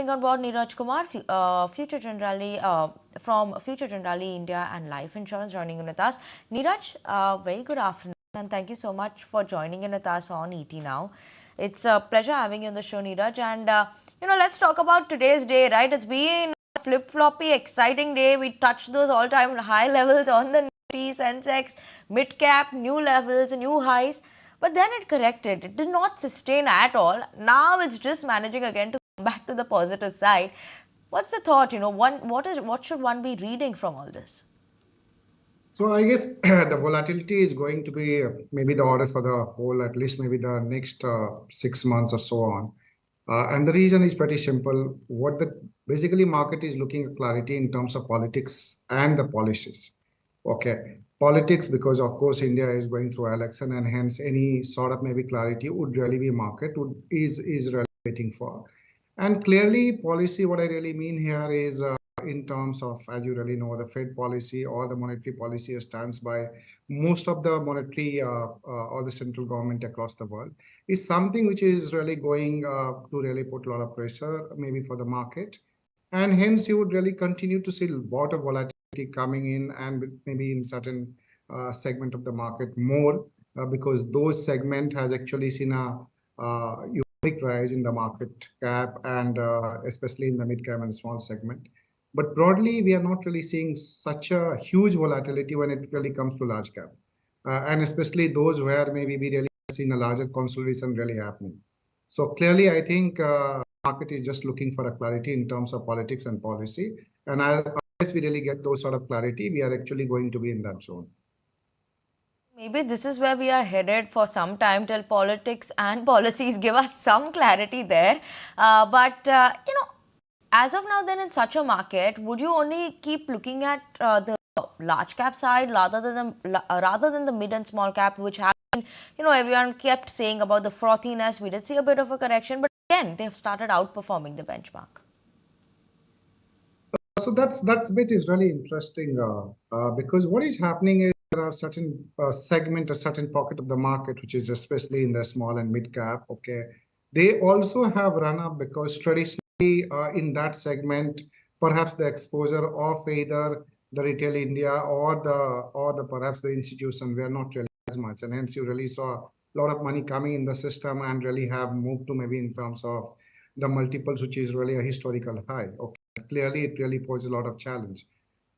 bring on board Niraj Kumar, Future Generali, from Future Generali India and Life Insurance, joining in with us. Niraj, very good afternoon, and thank you so much for joining in with us on ET Now. It's a pleasure having you on the show, Niraj. And let's talk about today's day, right? It's been a flip-floppy, exciting day. We touched those all-time high levels on the Nifty, Sensex, mid-cap, new levels, new highs. But then it corrected. It did not sustain at all. Now it's just managing again to come back to the positive side. What's the thought? What should one be reading from all this? So I guess the volatility is going to be maybe the order for the whole, at least maybe the next 6 months or so on. And the reason is pretty simple. What the basically market is looking at clarity in terms of politics and the policies. Okay, politics, because of course India is going through election, and hence any sort of maybe clarity would really be market is really waiting for. And clearly policy, what I really mean here is in terms of, as you really know, the Fed policy or the monetary policy stands by most of the monetary or the central government across the world, is something which is really going to really put a lot of pressure maybe for the market. And hence you would really continue to see a lot of volatility coming in, and maybe in certain segment of the market more, because those segment has actually seen a unique rise in the market cap, and especially in the mid cap and small segment. But broadly, we are not really seeing such a huge volatility when it really comes to large cap, and especially those where maybe we really seen a larger consolidation really happening. So clearly, I think market is just looking for a clarity in terms of politics and policy. And unless we really get those sort of clarity, we are actually going to be in that zone. Maybe this is where we are headed for some time, till politics and policies give us some clarity there. As of now, then in such a market, would you only keep looking at the large cap side rather than the mid and small cap, which have been, everyone kept saying about the frothiness. We did see a bit of a correction, but again, they've started outperforming the benchmark. So that's bit is really interesting because what is happening is there are certain segment or certain pocket of the market, which is especially in the small and mid cap. Okay, they also have run up because traditionally in that segment, perhaps the exposure of either the retail India or the perhaps the institution were not really as much, and hence you really saw a lot of money coming in the system and really have moved to maybe in terms of the multiples, which is really a historical high. Okay, clearly it really poses a lot of challenge.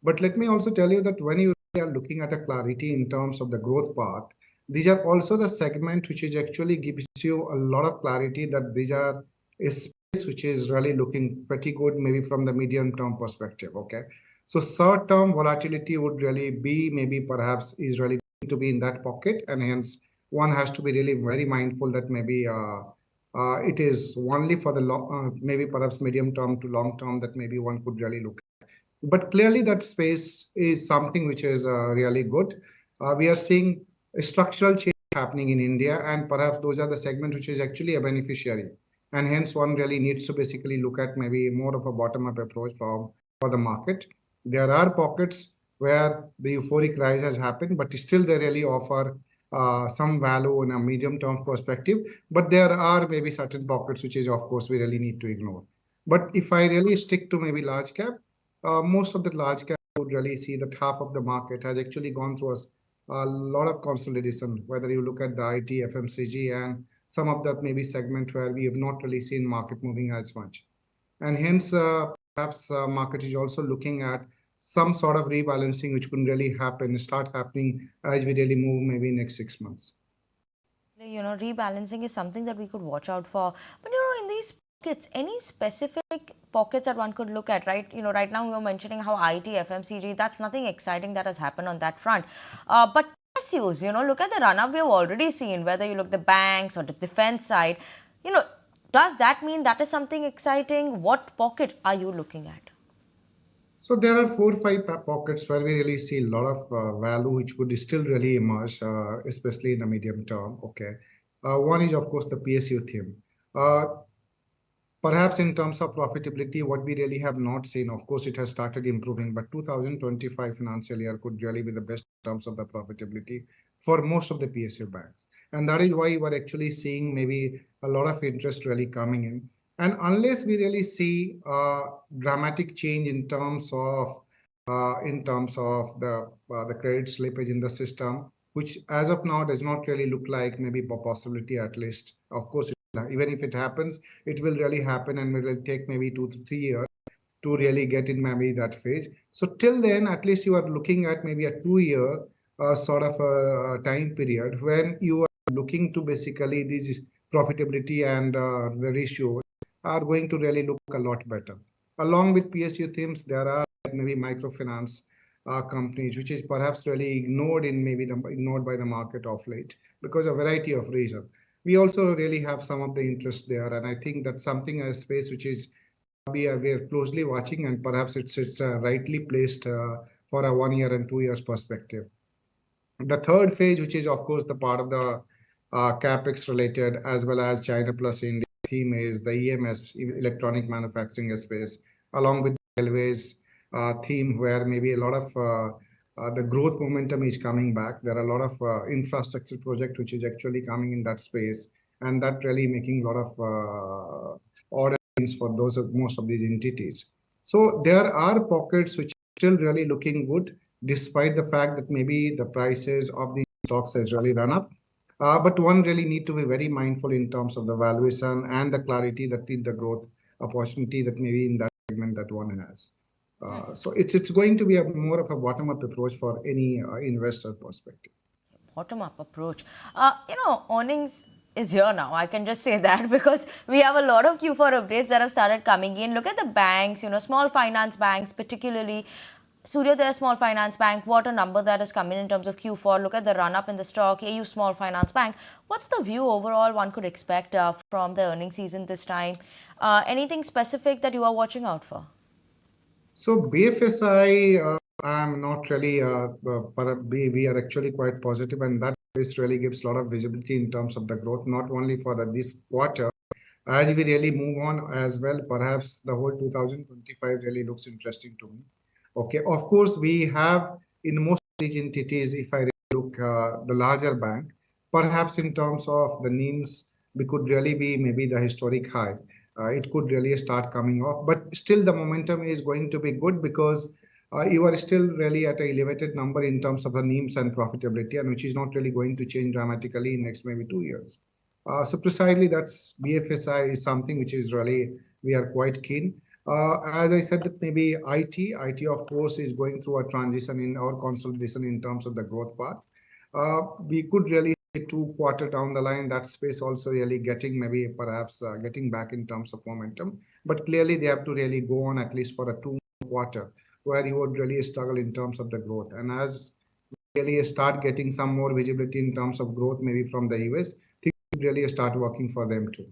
But let me also tell you that when you are looking at a clarity in terms of the growth path, these are also the segment which is actually gives you a lot of clarity that these are a space which is really looking pretty good, maybe from the medium term perspective. Okay, so short term volatility would really be maybe perhaps is really going to be in that pocket, and hence one has to be really very mindful that maybe it is only for the long, maybe perhaps medium term to long term that maybe one could really look at. But clearly that space is something which is really good. We are seeing a structural change happening in India, and perhaps those are the segment which is actually a beneficiary. And hence one really needs to basically look at maybe more of a bottom-up approach for the market. There are pockets where the euphoric rise has happened, but still they really offer some value in a medium-term perspective. But there are maybe certain pockets which is, of course, we really need to ignore. But if I really stick to maybe large cap, most of the large cap would really see that half of the market has actually gone through a lot of consolidation, whether you look at the IT, FMCG, and some of the maybe segment where we have not really seen market moving as much. And hence, perhaps market is also looking at some sort of rebalancing which can really start happening as we really move maybe next 6 months. Rebalancing is something that we could watch out for. But, in these pockets, any specific pockets that one could look at, right? Right now we were mentioning how IT, FMCG, that's nothing exciting that has happened on that front. But PSUs, look at the run-up we have already seen, whether you look at the banks or the defense side, does that mean that is something exciting? What pocket are you looking at? So there are 4 or 5 pockets where we really see a lot of value, which would still really emerge, especially in the medium term. Okay, one is of course the PSU theme. Perhaps in terms of profitability, what we really have not seen, of course, it has started improving, but 2025 financial year could really be the best in terms of the profitability for most of the PSU banks. And that is why we're actually seeing maybe a lot of interest really coming in. And unless we really see a dramatic change in terms of the credit slippage in the system, which as of now does not really look like maybe a possibility at least. Of course, even if it happens, it will really happen and it will take maybe 2 to 3 years to really get in maybe that phase. So till then, at least you are looking at maybe a 2 year sort of a time period when you are looking to basically this profitability and the ratio are going to really look a lot better. Along with PSU themes, there are maybe microfinance companies, which is perhaps really ignored by the market of late because of a variety of reasons. We also really have some of the interest there, and I think that's something a space which is we are closely watching, and perhaps it's rightly placed for a 1 year and 2 years perspective. The third phase, which is of course the part of the capex related as well as China plus India theme, is the EMS, electronic manufacturing space, along with the railways theme, where maybe a lot of the growth momentum is coming back. There are a lot of infrastructure project which is actually coming in that space, and that really making a lot of order for those of most of these entities. So there are pockets which are still really looking good, despite the fact that maybe the prices of these stocks has really run up. But one really need to be very mindful in terms of the valuation and the clarity that in the growth opportunity that maybe in that segment that one has. So it's going to be a more of a bottom-up approach for any investor perspective. Bottom-up approach. Earnings is here now. I can just say that because we have a lot of Q4 updates that have started coming in. Look at the banks, small finance banks, particularly Suryodaya Small Finance Bank. What a number that has come in terms of Q4. Look at the run-up in the stock. AU Small Finance Bank. What's the view overall one could expect from the earnings season this time? Anything specific that you are watching out for? So BFSI, I'm not really, but we are actually quite positive, and that this really gives a lot of visibility in terms of the growth, not only for this quarter. As we really move on as well, perhaps the whole 2025 really looks interesting to me. Okay, of course, we have in most of these entities, if I really look the larger bank, perhaps in terms of the names, we could really be maybe the historic high. It could really start coming off, but still the momentum is going to be good because you are still really at an elevated number in terms of the names and profitability, and which is not really going to change dramatically in next maybe 2 years. So precisely that's BFSI is something which is really we are quite keen. As I said, that maybe IT of course is going through a transition in our consolidation in terms of the growth path. We could really see 2 quarter down the line that space also really getting maybe perhaps getting back in terms of momentum. But clearly they have to really go on at least for a 2 quarter where you would really struggle in terms of the growth. And as really start getting some more visibility in terms of growth, maybe from the US, things really start working for them too.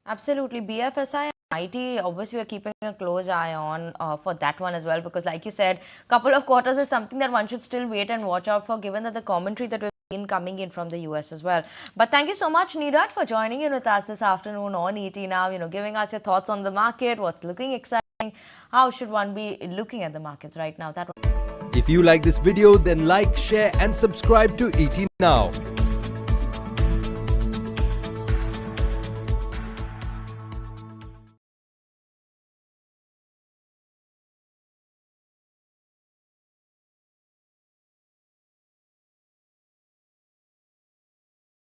Absolutely. BFSI and IT, obviously, we're keeping a close eye on for that one as well, because like you said, couple of quarters is something that one should still wait and watch out for, given that the commentary that we've been coming in from the US as well. But thank you so much, Niraj, for joining in with us this afternoon on ET Now, giving us your thoughts on the market, what's looking exciting, how should one be looking at the markets right now. If you like this video, then like, share and subscribe to ET Now.